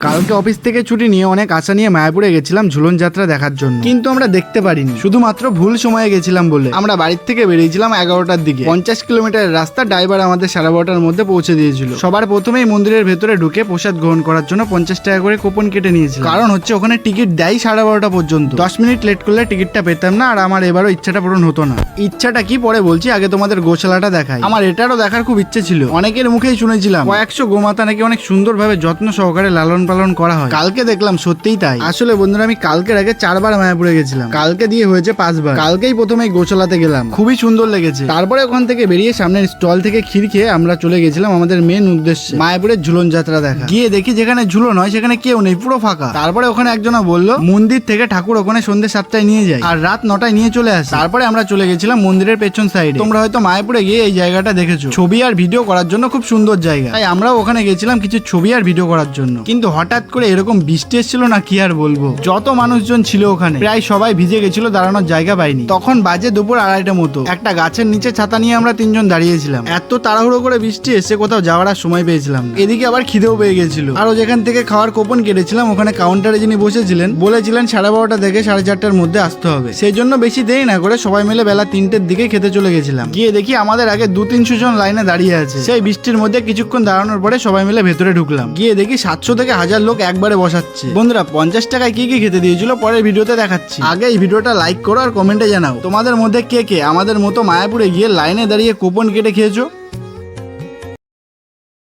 কালকে অফিস থেকে ছুটি নিয়ে অনেক আশা নিয়ে মায়াপুরে গেছিলাম ঝুলন যাত্রা দেখার জন্য, কিন্তু আমরা দেখতে পারিনি, শুধুমাত্র ভুল সময়ে গেছিলাম বলে। আমরা বাড়ির থেকে বেরিয়েছিলাম 11টার দিকে। 50 কিলোমিটারের রাস্তা ড্রাইভার আমাদের 12:30টার মধ্যে পৌঁছে দিয়েছিল। সবার প্রথমেই মন্দিরের ভেতরে ঢুকে প্রসাদ গ্রহণ করার জন্য 50 টাকা করে কুপন কেটে নিয়েছিল। কারণ হচ্ছে ওখানে টিকিট দেয় 12:30টা পর্যন্ত। 10 মিনিট লেট করলে টিকিটটা পেতাম না, আর আমার এবারও ইচ্ছাটা পূরণ হতো না। ইচ্ছাটা কি পরে বলছি, আগে তোমাদের গোশালাটা দেখাই। আমার এটারও দেখার খুব ইচ্ছে ছিল। অনেকের মুখেই শুনেছিলাম কয়েকশো গোমাতা নাকি অনেক সুন্দরভাবে যত্ন সহকারে লালন পালন করা হয়। কালকে দেখলাম সত্যিই তাই। আসলে বন্ধুরা, আমি কালকের আগে 4 বার মায়াপুরে গেছিলাম, কালকে দিয়ে হয়েছে 5 বার। কালকেই প্রথমে গোশালাতে গেলাম, খুবই সুন্দর লেগেছে। তারপরে ওখান থেকে বেরিয়ে সামনের স্টল থেকে ক্ষীর খেয়ে আমরা চলে গেছিলাম আমাদের মেন উদ্দেশ্যে, মায়াপুরের ঝুলন যাত্রা দেখা। গিয়ে দেখি যেখানে ঝুলন হয় সেখানে কেউ নেই, পুরো ফাঁকা। তারপরে ওখানে একজনা বললো মন্দির থেকে ঠাকুর ওখানে সন্ধ্যে 7টায় নিয়ে যায় আর রাত 9টায় নিয়ে চলে আসে। তারপরে আমরা চলে গেছিলাম মন্দিরের পেছন সাইডে। তোমরা হয়তো মায়াপুরে গিয়ে এই জায়গাটা দেখেছো, ছবি আর ভিডিও করার জন্য খুব সুন্দর জায়গা। তাই আমরাও ওখানে গেছিলাম কিছু ছবি আর ভিডিও করার জন্য। কিন্তু হঠাৎ করে এরকম বৃষ্টি এসেছিল না, কি আর বলবো। যত মানুষজন ছিল ওখানে প্রায় সবাই ভিজে গেছিল, দাঁড়ানোর জায়গা পাইনি। তখন বাজে দুপুর 2:30 মতো। একটা গাছের নিচে ছাতা নিয়ে আমরা 3 জন দাঁড়িয়েছিলাম। এত তাড়াহুড়ো করে বৃষ্টি এসে কোথাও যাওয়ার আর সময় পেয়েছিলাম না। এদিকে আবার খিদেও পেয়ে গেছিল। আরো যেখান থেকে খাওয়ার কুপন কেটেছিলাম ওখানে কাউন্টারে যিনি বসেছিলেন বলেছিলেন 12:30টা থেকে 4:30টার মধ্যে আসতে হবে। সেই জন্য বেশি দেরি না করে সবাই মিলে বেলা 3টের দিকে খেতে চলে গেছিলাম। গিয়ে দেখি আমাদের আগে 200-300 জন লাইনে দাঁড়িয়ে আছে। সেই বৃষ্টির মধ্যে কিছুক্ষণ দাঁড়ানোর পরে সবাই মিলে ভেতরে ঢুকলাম। গিয়ে দেখি 700 থেকে 1000 লোক একবারে বসাচ্ছে। বন্ধুরা, 50 টাকায় কি কি খেতে দিয়েছিল পরের ভিডিওতে দেখাচ্ছি। আগে এই ভিডিওটা লাইক করো আর কমেন্টে জানাও তোমাদের মধ্যে কে কে আমাদের মতো মায়াপুরে গিয়ে লাইনে দাঁড়িয়ে কুপন কেটে খেয়েছো।